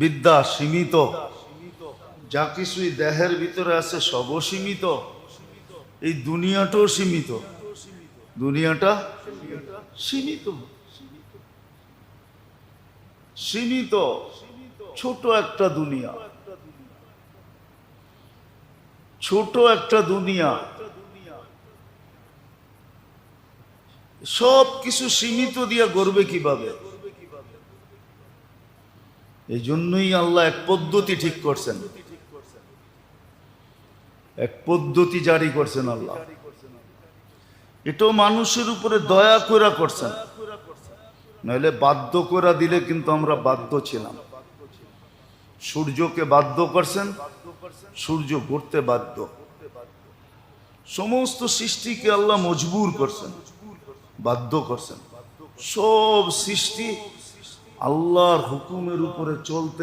বিদ্যা সীমিত, যা কিছুই দেহের ভিতরে আছে সবও সীমিত, এই দুনিয়াটাও সীমিত। দুনিয়াটা সীমিত, সীমিত, ছোট একটা দুনিয়া, ছোট একটা দুনিয়া। সব কিছু সীমিত দিয়া গড়বে কিভাবে? এই জন্যই আল্লাহ এক পদ্ধতি ঠিক করছেন, এক পদ্ধতি জারি করছেন আল্লাহ। এটাও মানুষের উপরে দয়া করে করছেন, নাহলে বাধ্য করে দিলে কিন্তু আমরা বাধ্য ছিলাম। সূর্যকে বাধ্য করছেন, সূর্য ঘুরতে বাধ্য। সমস্ত সৃষ্টিকে আল্লাহ মজবুর করছেন, বাধ্য করছেন। সব সৃষ্টি আল্লাহর হুকুমের উপরে চলতে